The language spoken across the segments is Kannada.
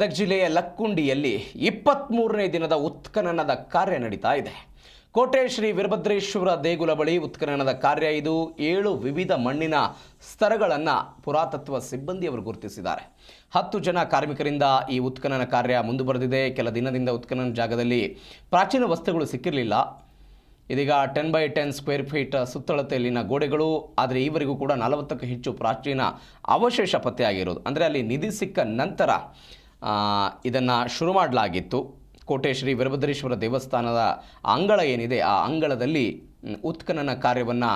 ಗದಗ ಜಿಲ್ಲೆಯ ಲಕ್ಕುಂಡಿಯಲ್ಲಿ 23ನೇ ದಿನದ ಉತ್ಖನನದ ಕಾರ್ಯ ನಡೀತಾ ಇದೆ. ಕೋಟೆ ಶ್ರೀ ವೀರಭದ್ರೇಶ್ವರ ದೇಗುಲ ಬಳಿ ಉತ್ಖನನದ ಕಾರ್ಯ ಇದು. 7 ವಿವಿಧ ಮಣ್ಣಿನ ಸ್ತರಗಳನ್ನು ಪುರಾತತ್ವ ಸಿಬ್ಬಂದಿಯವರು ಗುರುತಿಸಿದ್ದಾರೆ. 10 ಜನ ಕಾರ್ಮಿಕರಿಂದ ಈ ಉತ್ಖನನ ಕಾರ್ಯ ಮುಂದುವರೆದಿದೆ. ಕೆಲ ದಿನದಿಂದ ಉತ್ಖನನ ಜಾಗದಲ್ಲಿ ಪ್ರಾಚೀನ ವಸ್ತುಗಳು ಸಿಕ್ಕಿರಲಿಲ್ಲ. ಇದೀಗ 10 by 10 ಸ್ಕ್ವೇರ್ ಫೀಟ್ ಸುತ್ತಳತೆಯಲ್ಲಿನ ಗೋಡೆಗಳು, ಆದರೆ ಈವರೆಗೂ ಕೂಡ 40ಕ್ಕೂ ಹೆಚ್ಚು ಪ್ರಾಚೀನ ಅವಶೇಷ ಪತ್ತೆಯಾಗಿರೋದು. ಅಂದರೆ ಅಲ್ಲಿ ನಿಧಿ ಸಿಕ್ಕ ನಂತರ ಇದನ್ನು ಶುರು ಮಾಡಲಾಗಿತ್ತು. ಕೋಟೆ ಶ್ರೀ ವೀರಭದ್ರೇಶ್ವರ ದೇವಸ್ಥಾನದ ಅಂಗಳ ಏನಿದೆ, ಆ ಅಂಗಳದಲ್ಲಿ ಉತ್ಖನನ ಕಾರ್ಯವನ್ನು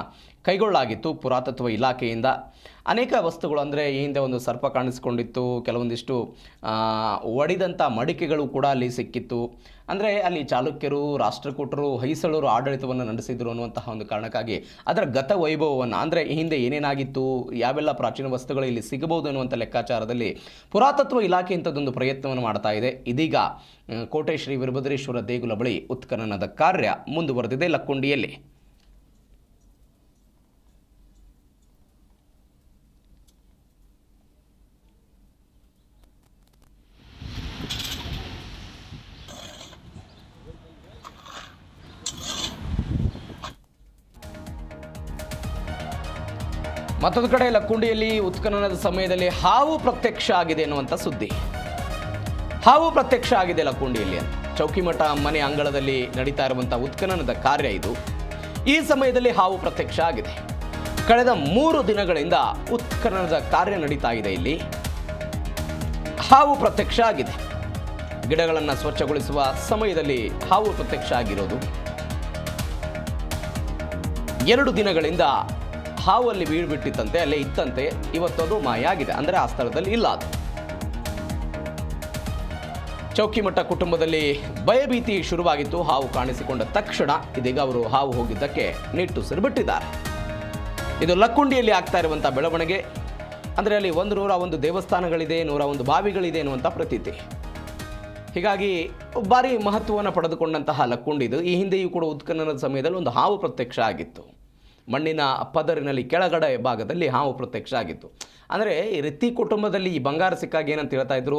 ಕೈಗೊಳ್ಳಲಾಗಿತ್ತು ಪುರಾತತ್ವ ಇಲಾಖೆಯಿಂದ. ಅನೇಕ ವಸ್ತುಗಳು, ಅಂದರೆ ಈ ಹಿಂದೆ ಒಂದು ಸರ್ಪ ಕಾಣಿಸಿಕೊಂಡಿತ್ತು, ಕೆಲವೊಂದಿಷ್ಟು ಒಡೆದಂಥ ಮಡಿಕೆಗಳು ಕೂಡ ಅಲ್ಲಿ ಸಿಕ್ಕಿತ್ತು. ಅಂದರೆ ಅಲ್ಲಿ ಚಾಲುಕ್ಯರು, ರಾಷ್ಟ್ರಕೂಟರು, ಹೊಯ್ಸಳರು ಆಡಳಿತವನ್ನು ನಡೆಸಿದರು ಅನ್ನುವಂತಹ ಒಂದು ಕಾರಣಕ್ಕಾಗಿ ಅದರ ಗತ ವೈಭವವನ್ನು, ಅಂದರೆ ಈ ಹಿಂದೆ ಏನೇನಾಗಿತ್ತು, ಯಾವೆಲ್ಲ ಪ್ರಾಚೀನ ವಸ್ತುಗಳು ಇಲ್ಲಿ ಸಿಗಬಹುದು ಅನ್ನುವಂಥ ಲೆಕ್ಕಾಚಾರದಲ್ಲಿ ಪುರಾತತ್ವ ಇಲಾಖೆ ಇಂಥದ್ದೊಂದು ಪ್ರಯತ್ನವನ್ನು ಮಾಡ್ತಾ ಇದೆ. ಇದೀಗ ಕೋಟೆ ಶ್ರೀ ವೀರಭದ್ರೇಶ್ವರ ದೇಗುಲ ಬಳಿ ಉತ್ಖನನದ ಕಾರ್ಯ ಮುಂದುವರೆದಿದೆ ಲಕ್ಕುಂಡಿಯಲ್ಲಿ. ಮತ್ತೊಂದು ಕಡೆ ಲಕ್ಕುಂಡಿಯಲ್ಲಿ ಉತ್ಖನನದ ಸಮಯದಲ್ಲಿ ಹಾವು ಪ್ರತ್ಯಕ್ಷ ಆಗಿದೆ ಎನ್ನುವಂಥ ಸುದ್ದಿ. ಹಾವು ಪ್ರತ್ಯಕ್ಷ ಆಗಿದೆ ಲಕ್ಕುಂಡಿಯಲ್ಲಿ ಅಂತ. ಚೌಕಿಮಠ ಮನೆ ಅಂಗಳದಲ್ಲಿ ನಡೀತಾ ಇರುವಂಥ ಉತ್ಖನನದ ಕಾರ್ಯ ಇದು. ಈ ಸಮಯದಲ್ಲಿ ಹಾವು ಪ್ರತ್ಯಕ್ಷ ಆಗಿದೆ. ಕಳೆದ 3 ದಿನಗಳಿಂದ ಉತ್ಖನನದ ಕಾರ್ಯ ನಡೀತಾ ಇದೆ. ಇಲ್ಲಿ ಹಾವು ಪ್ರತ್ಯಕ್ಷ ಆಗಿದೆ. ಗಿಡಗಳನ್ನು ಸ್ವಚ್ಛಗೊಳಿಸುವ ಸಮಯದಲ್ಲಿ ಹಾವು ಪ್ರತ್ಯಕ್ಷ ಆಗಿರೋದು. 2 ದಿನಗಳಿಂದ ಹಾವು ಅಲ್ಲಿ ಬೀಳ್ಬಿಟ್ಟಿತ್ತಂತೆ, ಅಲ್ಲೇ ಇತ್ತಂತೆ. ಇವತ್ತದು ಮಾಯ ಆಗಿದೆ, ಅಂದರೆ ಆ ಸ್ಥಳದಲ್ಲಿ ಇಲ್ಲ ಅದು. ಚೌಕಿಮಠ ಕುಟುಂಬದಲ್ಲಿ ಭಯಭೀತಿ ಶುರುವಾಗಿತ್ತು ಹಾವು ಕಾಣಿಸಿಕೊಂಡ ತಕ್ಷಣ. ಇದೀಗ ಅವರು ಹಾವು ಹೋಗಿದ್ದಕ್ಕೆ ನಿಟ್ಟುಸಿರು ಬಿಟ್ಟಿದ್ದಾರೆ. ಇದು ಲಕ್ಕುಂಡಿಯಲ್ಲಿ ಆಗ್ತಾ ಇರುವಂಥ ಬೆಳವಣಿಗೆ. ಅಂದರೆ ಅಲ್ಲಿ 101 ದೇವಸ್ಥಾನಗಳಿದೆ, 101 ಬಾವಿಗಳಿದೆ ಎನ್ನುವಂಥ ಪ್ರತೀತಿ. ಹೀಗಾಗಿ ಭಾರಿ ಮಹತ್ವವನ್ನು ಪಡೆದುಕೊಂಡಂತಹ ಲಕ್ಕುಂಡಿ ಇದು. ಈ ಹಿಂದೆಯೂ ಕೂಡ ಉತ್ಖನನದ ಸಮಯದಲ್ಲಿ ಒಂದು ಹಾವು ಪ್ರತ್ಯಕ್ಷ ಆಗಿತ್ತು. ಮಣ್ಣಿನ ಪದರಿನಲ್ಲಿ ಕೆಳಗಡೆ ಭಾಗದಲ್ಲಿ ಹಾವು ಪ್ರತ್ಯಕ್ಷ ಆಗಿತ್ತು. ಅಂದರೆ ರಿತಿ ಕುಟುಂಬದಲ್ಲಿ ಈ ಬಂಗಾರ ಸಿಕ್ಕಾಗ ಏನಂತ ಹೇಳ್ತಾ ಇದ್ರು,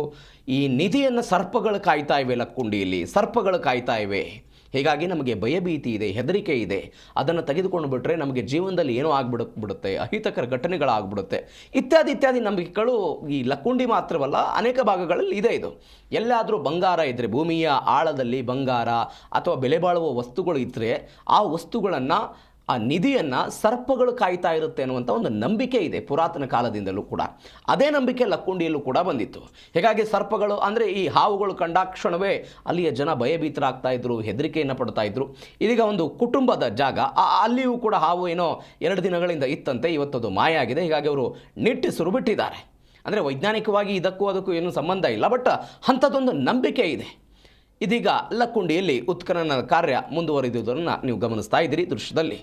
ಈ ನಿಧಿಯನ್ನು ಸರ್ಪಗಳು ಕಾಯ್ತಾ ಇವೆ, ಲಕ್ಕುಂಡಿಯಲ್ಲಿ ಸರ್ಪಗಳು ಕಾಯ್ತಾ ಇವೆ, ಹೀಗಾಗಿ ನಮಗೆ ಭಯಭೀತಿ ಇದೆ, ಹೆದರಿಕೆ ಇದೆ, ಅದನ್ನು ತೆಗೆದುಕೊಂಡು ಬಿಟ್ಟರೆ ನಮಗೆ ಜೀವನದಲ್ಲಿ ಏನೋ ಆಗ್ಬಿಡುತ್ತೆ, ಅಹಿತಕರ ಘಟನೆಗಳಾಗ್ಬಿಡುತ್ತೆ, ಇತ್ಯಾದಿ ನಂಬಿಕೆಗಳು ಈ ಲಕ್ಕುಂಡಿ ಮಾತ್ರವಲ್ಲ, ಅನೇಕ ಭಾಗಗಳಲ್ಲಿ ಇದೆ. ಇದು ಎಲ್ಲಾದರೂ ಬಂಗಾರ ಇದ್ದರೆ, ಭೂಮಿಯ ಆಳದಲ್ಲಿ ಬಂಗಾರ ಅಥವಾ ಬೆಲೆ ಬಾಳುವ ವಸ್ತುಗಳು ಇದ್ದರೆ, ಆ ವಸ್ತುಗಳನ್ನು, ಆ ನಿಧಿಯನ್ನು ಸರ್ಪಗಳು ಕಾಯ್ತಾ ಇರುತ್ತೆ ಅನ್ನುವಂಥ ಒಂದು ನಂಬಿಕೆ ಇದೆ ಪುರಾತನ ಕಾಲದಿಂದಲೂ ಕೂಡ. ಅದೇ ನಂಬಿಕೆ ಲಕ್ಕುಂಡಿಯಲ್ಲೂ ಕೂಡ ಬಂದಿತ್ತು. ಹೀಗಾಗಿ ಸರ್ಪಗಳು, ಅಂದರೆ ಈ ಹಾವುಗಳು ಕಂಡಾಕ್ಷಣವೇ ಅಲ್ಲಿಯ ಜನ ಭಯಭೀತರಾಗ್ತಾ ಇದ್ರು, ಹೆದರಿಕೆಯನ್ನು ಪಡ್ತಾ ಇದ್ರು. ಇದೀಗ ಒಂದು ಕುಟುಂಬದ ಜಾಗ, ಅಲ್ಲಿಯೂ ಕೂಡ ಹಾವು ಏನೋ 2 ದಿನಗಳಿಂದ ಇತ್ತಂತೆ, ಇವತ್ತದು ಮಾಯ ಆಗಿದೆ. ಹೀಗಾಗಿ ಅವರು ನಿಟ್ಟುಸಿರು ಬಿಟ್ಟಿದ್ದಾರೆ. ಅಂದರೆ ವೈಜ್ಞಾನಿಕವಾಗಿ ಅದಕ್ಕೂ ಏನೂ ಸಂಬಂಧ ಇಲ್ಲ, ಬಟ್ ಅಂಥದ್ದೊಂದು ನಂಬಿಕೆ ಇದೆ. ಇದೀಗ ಲಕ್ಕುಂಡಿಯಲ್ಲಿ ಉತ್ಖನನದ ಕಾರ್ಯ ಮುಂದುವರಿದುದನ್ನು ನೀವು ಗಮನಿಸ್ತಾ ಇದ್ದೀರಿ ದೃಶ್ಯದಲ್ಲಿ.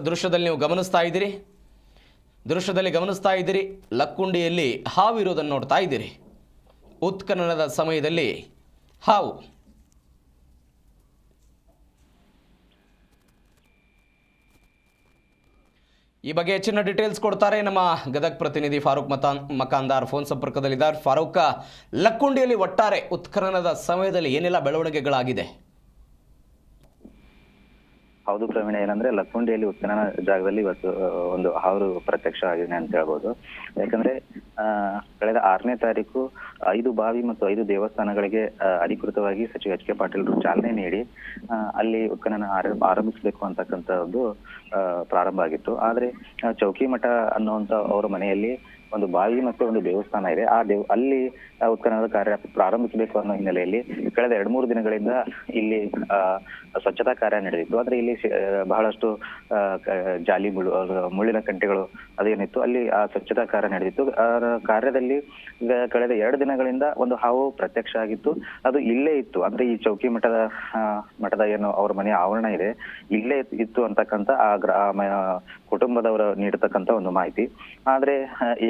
ದೃಶ್ಯದಲ್ಲಿ ನೀವು ಗಮನಿಸ್ತಾ ಇದ್ದೀರಿ ಲಕ್ಕುಂಡಿಯಲ್ಲಿ ಹಾವು ಇರೋದನ್ನು ನೋಡ್ತಾ ಇದ್ದೀರಿ. ಉತ್ಖನನದ ಸಮಯದಲ್ಲಿ ಹಾವು. ಈ ಬಗ್ಗೆ ಹೆಚ್ಚಿನ ಡೀಟೇಲ್ಸ್ ಕೊಡ್ತಾರೆ ನಮ್ಮ ಗದಗ ಪ್ರತಿನಿಧಿ ಫಾರೂಕ್ ಮಕಾಂದಾರ್ ಫೋನ್ ಸಂಪರ್ಕದಲ್ಲಿದ್ದಾರೆ. ಫಾರೂಕ್, ಲಕ್ಕುಂಡಿಯಲ್ಲಿ ಒಟ್ಟಾರೆ ಉತ್ಖನನದ ಸಮಯದಲ್ಲಿ ಏನೆಲ್ಲ ಬೆಳವಣಿಗೆಗಳಾಗಿದೆ? ಹೌದು ಪ್ರವೀಣ, ಏನಂದ್ರೆ ಲಕ್ಕುಂಡಿಯಲ್ಲಿ ಉತ್ಖನನ ಜಾಗದಲ್ಲಿ ಇವತ್ತು ಒಂದು ಹಾವು ಪ್ರತ್ಯಕ್ಷ ಆಗಿದೆ ಅಂತ ಹೇಳ್ಬೋದು. ಯಾಕಂದ್ರೆ ಕಳೆದ 6ನೇ ತಾರೀಕು 5 ಬಾವಿ ಮತ್ತು 5 ದೇವಸ್ಥಾನಗಳಿಗೆ ಅಧಿಕೃತವಾಗಿ ಸಚಿವ ಎಚ್ ಕೆ ಪಾಟೀಲ್ ಚಾಲನೆ ನೀಡಿ ಅಲ್ಲಿ ಉತ್ಖನನ ಆರಂಭಿಸಬೇಕು ಅಂತಕ್ಕಂಥದ್ದು ಪ್ರಾರಂಭ ಆಗಿತ್ತು. ಆದ್ರೆ ಚೌಕಿಮಠ ಅನ್ನುವಂತ ಅವರ ಮನೆಯಲ್ಲಿ ಒಂದು ಬಾವಿ ಮತ್ತು ಒಂದು ದೇವಸ್ಥಾನ ಇದೆ. ಅಲ್ಲಿ ಉತ್ಖನನದ ಕಾರ್ಯ ಪ್ರಾರಂಭಿಸಬೇಕು ಅನ್ನೋ ಹಿನ್ನೆಲೆಯಲ್ಲಿ ಕಳೆದ 2-3 ದಿನಗಳಿಂದ ಇಲ್ಲಿ ಸ್ವಚ್ಛತಾ ಕಾರ್ಯ ನಡೆದಿತ್ತು. ಆದ್ರೆ ಇಲ್ಲಿ ಬಹಳಷ್ಟು ಜಾಲಿ ಮುಳ್ಳಿನ ಕಂಟೆಗಳು ಅದೇನಿತ್ತು, ಅಲ್ಲಿ ಆ ಸ್ವಚ್ಛತಾ ಕಾರ್ಯ ನಡೆದಿತ್ತು. ಕಾರ್ಯದಲ್ಲಿ ಕಳೆದ 2 ದಿನಗಳಿಂದ ಒಂದು ಹಾವು ಪ್ರತ್ಯಕ್ಷ ಆಗಿತ್ತು. ಅದು ಇಲ್ಲೇ ಇತ್ತು, ಅಂದ್ರೆ ಈ ಚೌಕಿ ಮಠದ ಏನು ಅವ್ರ ಮನೆಯ ಆವರಣ ಇದೆ, ಇಲ್ಲೇ ಇತ್ತು ಅಂತಕ್ಕಂಥ ಆ ಕುಟುಂಬದವರು ನೀಡತಕ್ಕಂತ ಒಂದು ಮಾಹಿತಿ. ಆದ್ರೆ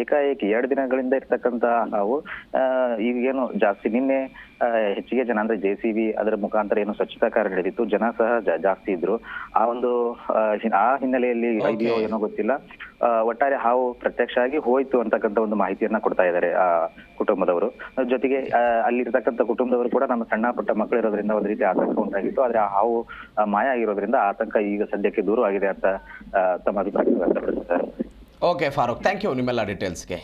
ಏಕಾಏಕಿ 2 ದಿನಗಳಿಂದ ಇರ್ತಕ್ಕಂತ ಹಾವು ಈಗೇನು ಜಾಸ್ತಿ ನಿನ್ನೆ ಹೆಚ್ಚಿಗೆ ಜನ ಅಂದ್ರೆ JCB ಅದರ ಮುಖಾಂತರ ಏನು ಸ್ವಚ್ಛತಾ ಕಾರ್ಯ ನಡೆದಿತ್ತು, ಜನ ಸಹ ಜಾಸ್ತಿ ಇದ್ರು. ಆ ಒಂದು ಆ ಹಿನ್ನೆಲೆಯಲ್ಲಿ ಇದೆಯೋ ಏನೋ ಗೊತ್ತಿಲ್ಲ, ಒಟ್ಟಾರೆ ಹಾವು ಪ್ರತ್ಯಕ್ಷ ಆಗಿ ಹೋಯ್ತು ಅಂತಕ್ಕಂಥ ಒಂದು ಮಾಹಿತಿಯನ್ನ ಕೊಡ್ತಾ ಇದ್ದಾರೆ ಆ ಕುಟುಂಬದವರು. ಜೊತೆಗೆ ಅಲ್ಲಿರ್ತಕ್ಕಂಥ ಕುಟುಂಬದವರು ಕೂಡ ನಮ್ಮ ಸಣ್ಣ ಪುಟ್ಟ ಮಕ್ಕಳು ಇರೋದ್ರಿಂದ ಒಂದು ರೀತಿ ಆತಂಕ ಉಂಟಾಗಿತ್ತು. ಆದ್ರೆ ಆ ಹಾವು ಮಾಯ ಆಗಿರೋದ್ರಿಂದ ಆತಂಕ ಈಗ ಸದ್ಯಕ್ಕೆ ದೂರವಾಗಿದೆ ಅಂತ ತಮ್ಮ ಅಭಿಪ್ರಾಯ ವ್ಯಕ್ತಪಡಿಸಿದ್ದಾರೆ. ಓಕೆ ಫಾರೂಕ್, ಥ್ಯಾಂಕ್ ಯು ನಿಮ್ಮೆಲ್ಲ ಡೀಟೇಲ್ಸ್ಗೆ.